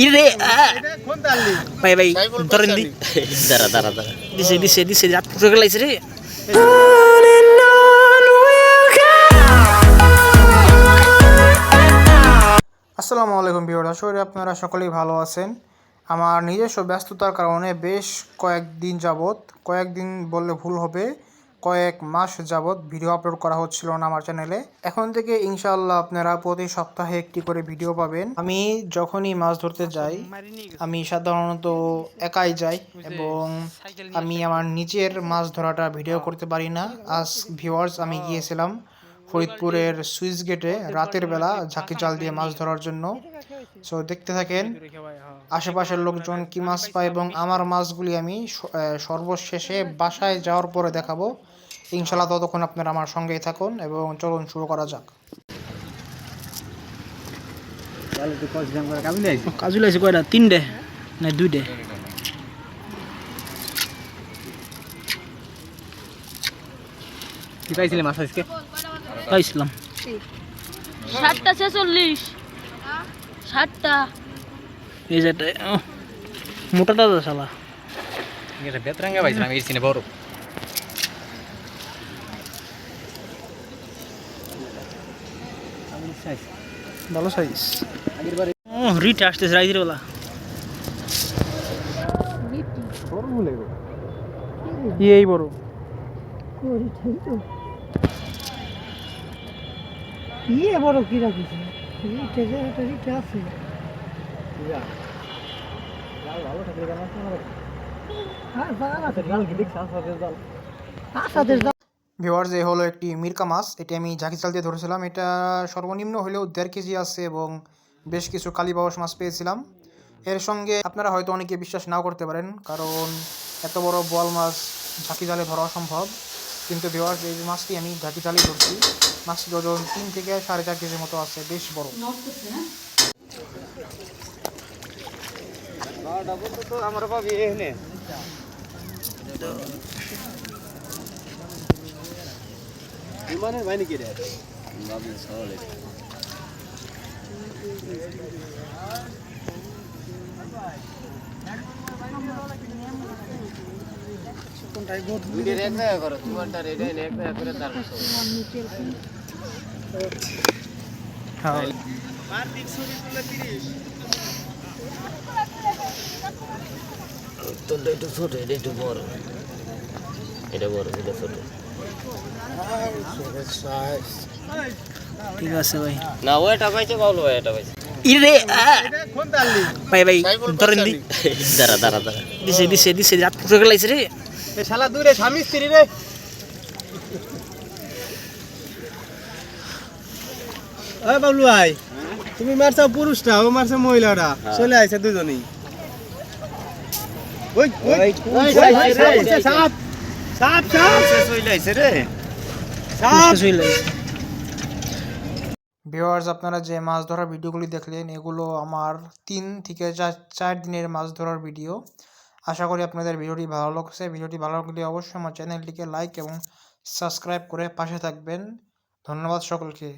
ইরে ভাই ভাই ধরেন দি দাঁড়া দাঁড়া দাঁড়া দিছে দিছে দিছে রাত পুরো গেলাইছে রে। আসসালামু আলাইকুম ভিউয়ার্স, আশা করি আপনারা সকলেই ভালো আছেন। আমার নিজস্ব ব্যস্ততার কারণে বেশ কয়েকদিন বললে ভুল হবে, কয়েক মাস যাবৎ ভিডিও আপলোড করা হচ্ছিল না আমার চ্যানেলে। এখন থেকে ইনশাআল্লাহ আপনারা প্রতি সপ্তাহে একটি করে ভিডিও পাবেন। আমি যখনই মাছ ধরতে যাই আমি সাধারণত একাই যাই এবং আমি আমার নিজের মাছ ধরাটা ভিডিও করতে পারি না। আজ ভিউয়ার্স আমি গিয়েছিলাম ফরিদপুরের সুইচ গেটে রাতের বেলা ঝাঁকি জাল দিয়ে মাছ ধরার জন্য। সো দেখতে থাকেন আশেপাশের লোকজন কি মাছ পায় এবং আমার মাছগুলি আমি সর্বশেষে বাসায় যাওয়ার পরে দেখাবো ইনশাল্লাহ। ততক্ষণ আপনারা আমার সঙ্গেই থাকুন এবং চলুন শুরু করা যাক। কাজু লাইছে কয়টা? 3টে না 2টে? কি পাইছিলে মাছ আজকে? পাইছিলাম 7টা 46 7টা। এই যেটা মোটাটা তো শালা এটা বেতরাঙ্গা পাইছিলাম এই সিনে বড়। ভালো সাইজ। রিট আসতেছে রাইতের বেলা। এই বড় ইয়ে বড় কি রাখিস আছে ভিউয়ার্স, এই হলো একটি মিরকা মাছ। এটি আমি ঝাঁকি জাল দিয়ে ধরেছিলাম। এটা সর্বনিম্ন হলেও 1.5 কেজি আছে এবং বেশ কিছু কালীবাউস মাছ পেয়েছিলাম। এর সঙ্গে আপনারা হয়তো অনেকে বিশ্বাস নাও করতে পারেন, কারণ এত বড় বোয়াল মাছ ঝাঁকি জালে ধরা অসম্ভব। কিন্তু ভিউয়ার্স, এই মাছটি আমি ঝাঁকি জালেই ধরছি। মাছটির ওজন 3 থেকে 4.5 কেজির মতো আছে, বেশ বড়। আমার ভাবি এখানে বিমানের বাইরে কি রে ভাবি চলে কোনটাই গোট ভিডিও এক জায়গা করো, তোমারটা রেডি এক জায়গা করে তারপর হ্যাঁ, মার্কেট ছবি তুলে 30 তোরটা একটু ছোট, এটা একটু বড়, এটা বড়, এটা ছোট। ঠিক আছে ভাই। না ওইটা পাইছে বাবলু ভাই, এটা পাইছে। ইরে ভাই ভাই ধরেন দি দাঁড়া দাঁড়া দাঁড়া দিছে দিছে দিছে রাত পুরো গেলাইছে রে। এ শালা দূরে স্বামী স্ত্রী রে। ওই বাবলু ভাই, তুমি মারছো পুরুষটা, ও মারছে মহিলাটা, চলে আইছে দুজনেই। ওই ওই সাপ সাপ সাপ চলে আইছে রে। ভিউয়ার্স, আপনারা যে মাছ ধরার ভিডিওগুলি দেখলেন এগুলো আমার 3 থেকে 4 দিনের মাছ ধরার ভিডিও। আশা করি আপনাদের ভিডিওটি ভালো লাগছে। ভিডিওটি ভালো লাগলে অবশ্যই আমার চ্যানেলটিকে লাইক এবং সাবস্ক্রাইব করে পাশে থাকবেন। ধন্যবাদ সকলকে।